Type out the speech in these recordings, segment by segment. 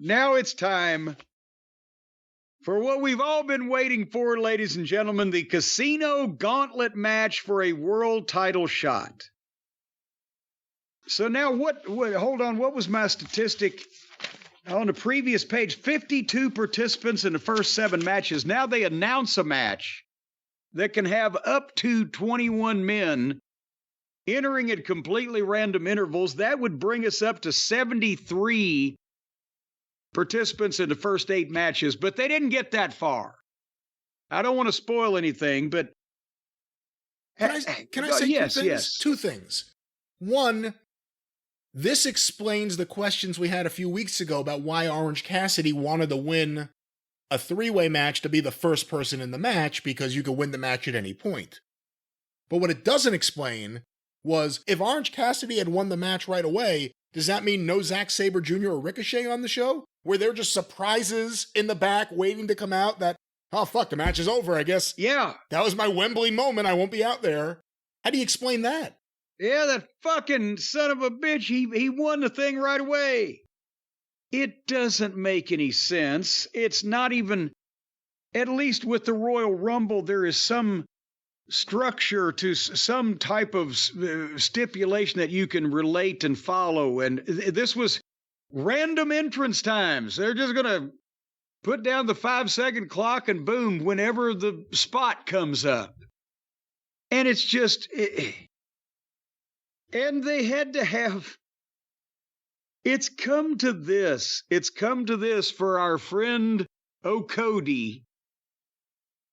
Now it's time for what we've all been waiting for, ladies and gentlemen, the Casino Gauntlet match for a world title shot. So now hold on, what was my statistic on the previous page? 52 participants in the first 7 matches. Now they announce a match that can have up to 21 men entering at completely random intervals. That would bring us up to 73 participants in the first 8 matches, but they didn't get that far. I don't want to spoil anything, but can I say yes, 2 things? Yes. 2 things. One, this explains the questions we had a few weeks ago about why Orange Cassidy wanted to win a 3-way match to be the first person in the match, because you could win the match at any point. But what it doesn't explain was, if Orange Cassidy had won the match right away, does that mean no Zack Sabre Jr. or Ricochet on the show? Were there just surprises in the back waiting to come out that, oh fuck, the match is over, I guess. Yeah. That was my Wembley moment, I won't be out there. How do you explain that? Yeah, that fucking son of a bitch, he won the thing right away. It doesn't make any sense. It's not even, at least with the Royal Rumble, there is some structure to some type of stipulation that you can relate and follow. And this was random entrance times. They're just going to put down the 5-second clock and boom, whenever the spot comes up. And it's just... And they had to have, it's come to this for our friend O'Cody,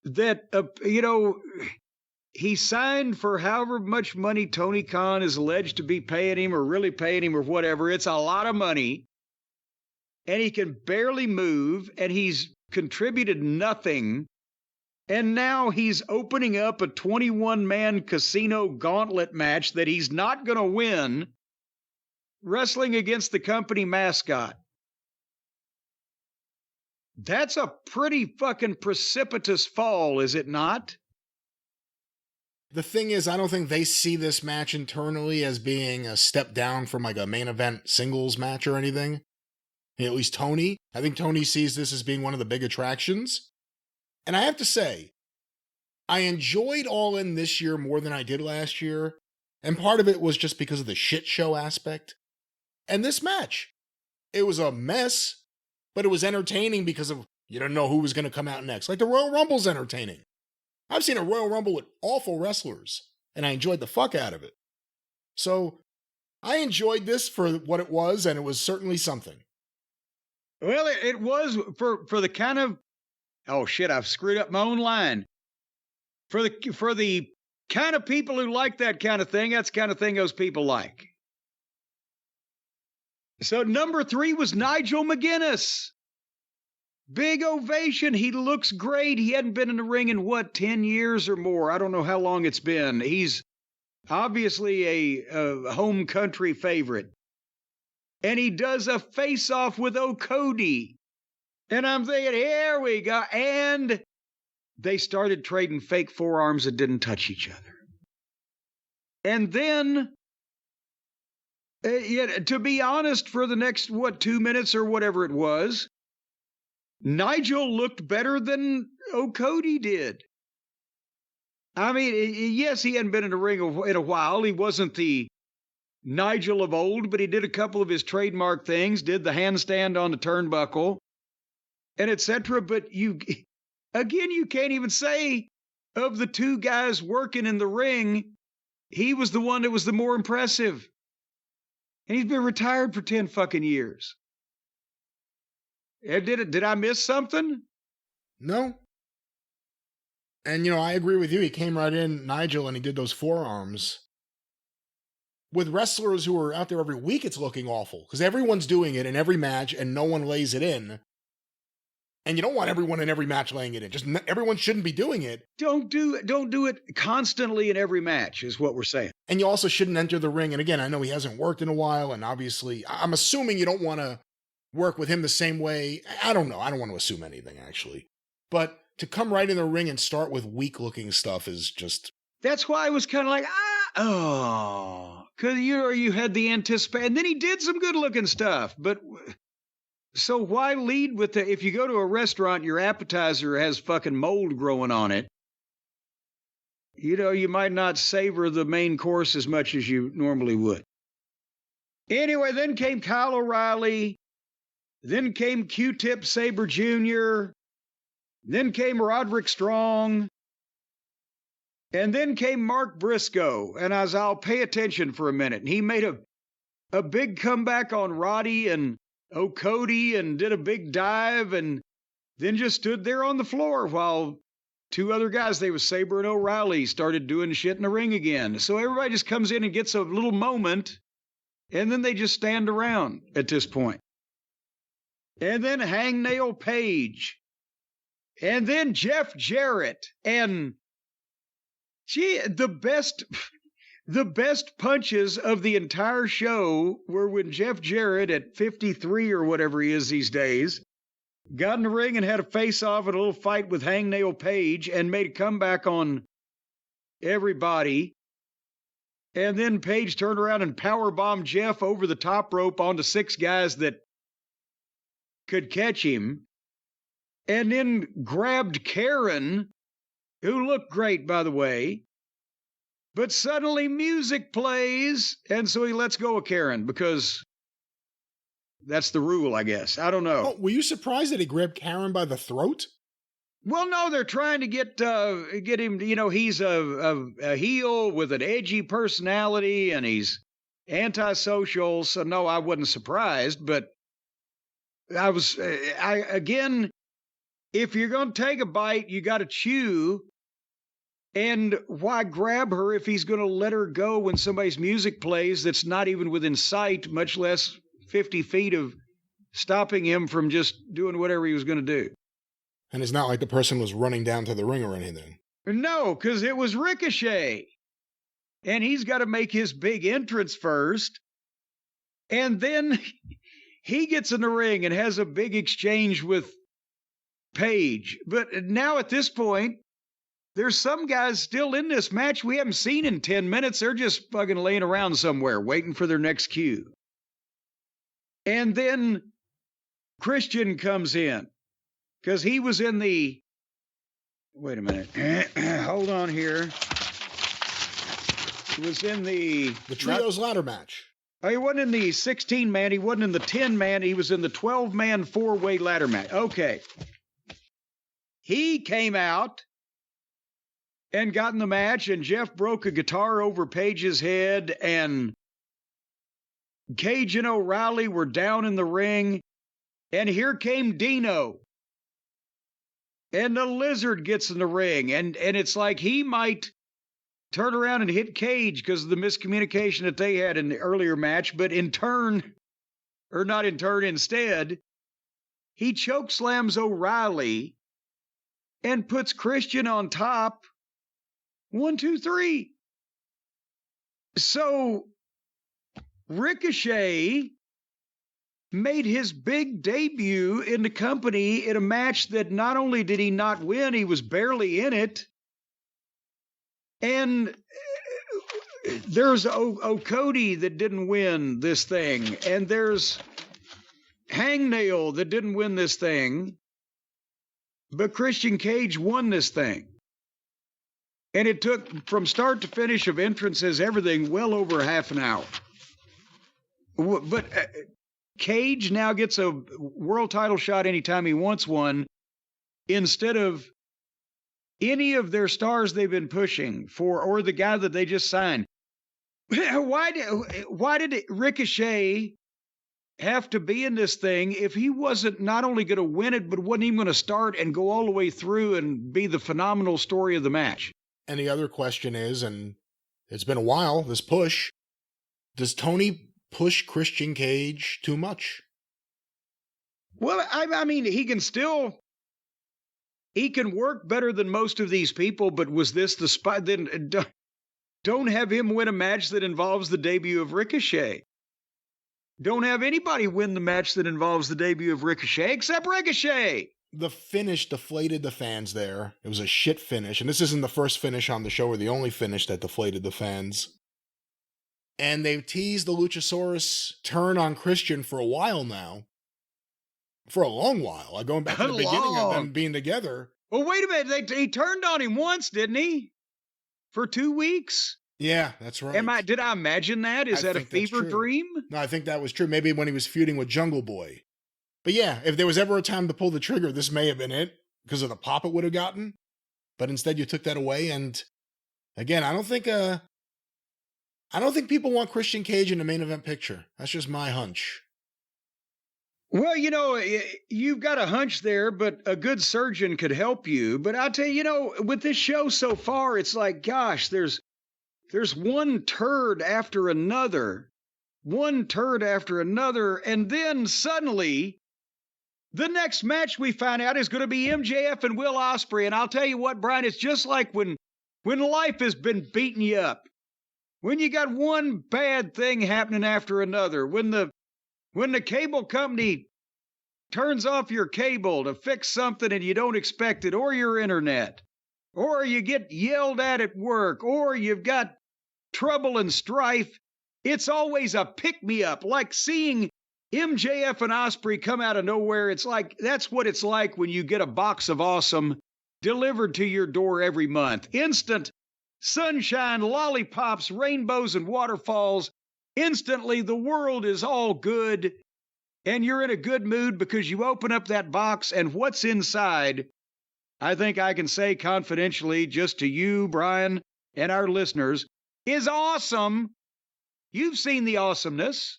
that, he signed for however much money Tony Khan is alleged to be paying him or really paying him or whatever. It's a lot of money, and he can barely move, and he's contributed nothing. And now he's opening up a 21-man casino gauntlet match that he's not going to win, wrestling against the company mascot. That's a pretty fucking precipitous fall, is it not? The thing is, I don't think they see this match internally as being a step down from like a main event singles match or anything. At least Tony. I think Tony sees this as being one of the big attractions. And I have to say, I enjoyed All In this year more than I did last year, and part of it was just because of the shit show aspect. And this match, it was a mess, but it was entertaining because of, you don't know who was going to come out next. Like the Royal Rumble's entertaining. I've seen a Royal Rumble with awful wrestlers, and I enjoyed the fuck out of it. So, I enjoyed this for what it was, and it was certainly something. Well, it was for the kind of... Oh, shit, I've screwed up my own line. For the kind of people who like that kind of thing, that's the kind of thing those people like. So number 3 was Nigel McGuinness. Big ovation. He looks great. He hadn't been in the ring in, 10 years or more. I don't know how long it's been. He's obviously a home country favorite. And he does a face-off with O'Cody. And I'm thinking, here we go. And they started trading fake forearms that didn't touch each other. And then, to be honest, for the next, 2 minutes or whatever it was, Nigel looked better than O'Cody did. I mean, yes, he hadn't been in the ring in a while. He wasn't the Nigel of old, but he did a couple of his trademark things, did the handstand on the turnbuckle, and etc. But you can't even say of the 2 guys working in the ring, he was the one that was the more impressive. And he's been retired for 10 fucking years. Did I miss something? No. And, I agree with you. He came right in, Nigel, and he did those forearms. With wrestlers who are out there every week, it's looking awful. Because everyone's doing it in every match, and no one lays it in. And you don't want everyone in every match laying it in. Just everyone shouldn't be doing it. Don't do it constantly in every match, is what we're saying. And you also shouldn't enter the ring. And again, I know he hasn't worked in a while, and obviously, I'm assuming you don't want to work with him the same way. I don't know. I don't want to assume anything, actually. But to come right in the ring and start with weak-looking stuff is just... That's why I was kind of like, because you had the anticipation. And then he did some good-looking stuff, but So why lead with if you go to a restaurant, your appetizer has fucking mold growing on it. You might not savor the main course as much as you normally would. Anyway, then came Kyle O'Reilly. Then came Q-Tip Sabre Jr. Then came Roderick Strong. And then came Mark Briscoe. And I'll pay attention for a minute. And he made a big comeback on Roddy and Cody and did a big dive and then just stood there on the floor while two other guys, they was Sabre and O'Reilly, started doing shit in the ring again. So everybody just comes in and gets a little moment, and then they just stand around at this point. And then Hangnail Page. And then Jeff Jarrett. And the best punches of the entire show were when Jeff Jarrett, at 53 or whatever he is these days, got in the ring and had a face-off and a little fight with Hangnail Page and made a comeback on everybody. And then Page turned around and powerbombed Jeff over the top rope onto 6 guys that could catch him. And then grabbed Karen, who looked great, by the way. But suddenly music plays, and so he lets go of Karen because that's the rule, I guess. I don't know. Oh, were you surprised that he grabbed Karen by the throat? Well, no, they're trying to get him. He's a heel with an edgy personality, and he's antisocial. So no, I wasn't surprised. But again, if you're going to take a bite, you got to chew. And why grab her if he's going to let her go when somebody's music plays that's not even within sight, much less 50 feet of stopping him from just doing whatever he was going to do? And it's not like the person was running down to the ring or anything. No, because it was Ricochet. And he's got to make his big entrance first. And then he gets in the ring and has a big exchange with Page. But now at this point, there's some guys still in this match we haven't seen in 10 minutes. They're just fucking laying around somewhere waiting for their next cue. And then Christian comes in because he was in the... Wait a minute. Hold on here. He was in the Trios ladder match. Oh, he wasn't in the 16-man. He wasn't in the 10-man. He was in the 12-man 4-way ladder match. Okay. He came out and got in the match, and Jeff broke a guitar over Page's head, and Cage and O'Reilly were down in the ring, and here came Dino. And the Lizard gets in the ring, and it's like he might turn around and hit Cage because of the miscommunication that they had in the earlier match, but instead, he chokeslams O'Reilly and puts Christian on top. 1, 2, 3. So Ricochet made his big debut in the company in a match that not only did he not win, he was barely in it. And there's Cody that didn't win this thing. And there's Hangnail that didn't win this thing. But Christian Cage won this thing. And it took, from start to finish of entrances, everything, well over half an hour. But Cage now gets a world title shot anytime he wants one, instead of any of their stars they've been pushing for, or the guy that they just signed. Why did Ricochet have to be in this thing if he wasn't not only going to win it, but wasn't even going to start and go all the way through and be the phenomenal story of the match? And the other question is, and it's been a while, this push, does Tony push Christian Cage too much? Well, I mean, he can work better than most of these people, but was this the spot? Then don't have him win a match that involves the debut of Ricochet. Don't have anybody win the match that involves the debut of Ricochet except Ricochet. The finish deflated the fans there. It was a shit finish. And this isn't the first finish on the show or the only finish that deflated the fans. And they've teased the Luchasaurus turn on Christian for a while now. For a long while. Going back to the beginning of them being together. Well, wait a minute. He turned on him once, didn't he? For 2 weeks? Yeah, that's right. Did I imagine that? Is that a fever dream? No, I think that was true. Maybe when he was feuding with Jungle Boy. But yeah, if there was ever a time to pull the trigger, this may have been it because of the pop it would have gotten. But instead you took that away. And again, I don't think people want Christian Cage in the main event picture. That's just my hunch. Well, you've got a hunch there, but a good surgeon could help you. But I'll tell you, with this show so far, it's like, gosh, there's one turd after another. And then suddenly, the next match we find out is going to be MJF and Will Ospreay. And I'll tell you what, Brian, it's just like when life has been beating you up. When you got one bad thing happening after another. When the cable company turns off your cable to fix something and you don't expect it, or your internet, or you get yelled at work, or you've got trouble and strife, it's always a pick-me-up, like seeing MJF and Ospreay come out of nowhere. It's like, that's what it's like when you get a box of awesome delivered to your door every month. Instant sunshine, lollipops, rainbows, and waterfalls. Instantly, the world is all good, and you're in a good mood because you open up that box, and what's inside, I think I can say confidentially, just to you, Brian, and our listeners, is awesome. You've seen the awesomeness.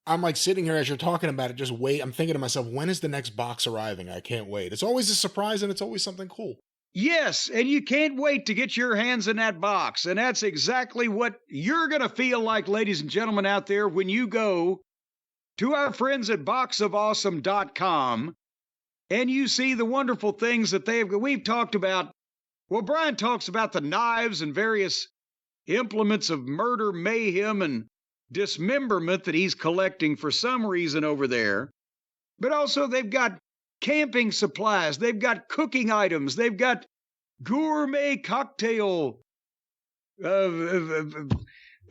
I'm like sitting here as you're talking about it, just wait. I'm thinking to myself, when is the next box arriving? I can't wait. It's always a surprise, and it's always something cool. Yes, and you can't wait to get your hands in that box. And that's exactly what you're going to feel like, ladies and gentlemen, out there when you go to our friends at boxofawesome.com and you see the wonderful things that we've talked about. Well, Brian talks about the knives and various implements of murder, mayhem, and dismemberment that he's collecting for some reason over there. But also they've got camping supplies, they've got cooking items, they've got gourmet cocktail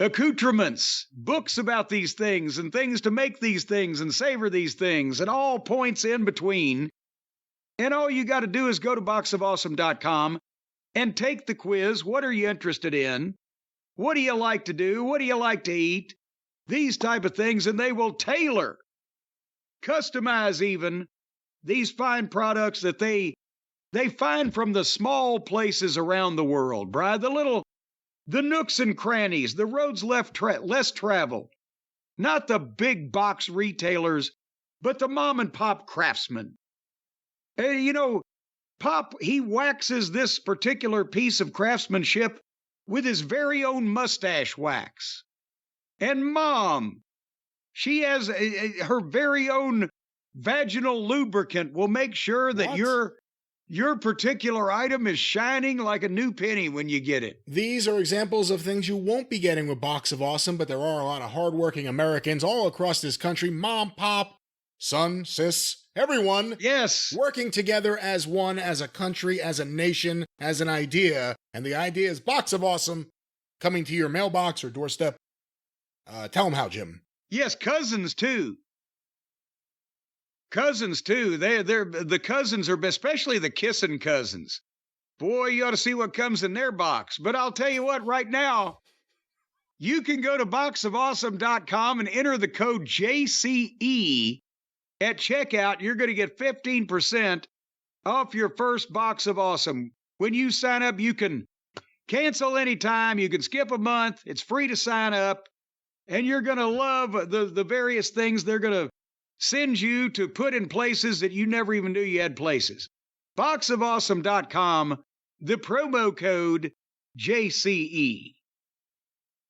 accoutrements, books about these things and things to make these things and savor these things and all points in between. And all you got to do is go to boxofawesome.com and take the quiz. What are you interested in? What do you like to do? What do you like to eat? These type of things, and they will tailor, customize even, these fine products that they find from the small places around the world, Brian. The nooks and crannies, the roads less traveled. Not the big box retailers, but the mom and pop craftsmen. Pop, he waxes this particular piece of craftsmanship with his very own mustache wax. And Mom, she has her very own vaginal lubricant will make sure that your particular item is shining like a new penny when you get it. These are examples of things you won't be getting with Box of Awesome, but there are a lot of hardworking Americans all across this country, mom, pop, son, sis, everyone. Yes. Working together as one, as a country, as a nation, as an idea. And the idea is Box of Awesome coming to your mailbox or doorstep. Tell them how, Jim. Yes, cousins too. Cousins too. They're the cousins are, especially the kissing cousins. Boy, you ought to see what comes in their box. But I'll tell you what, right now, you can go to boxofawesome.com and enter the code JCE at checkout. You're going to get 15% off your first box of awesome. When you sign up, you can cancel anytime. You can skip a month. It's free to sign up. And you're going to love the various things they're going to send you to put in places that you never even knew you had places. Boxofawesome.com, the promo code JCE.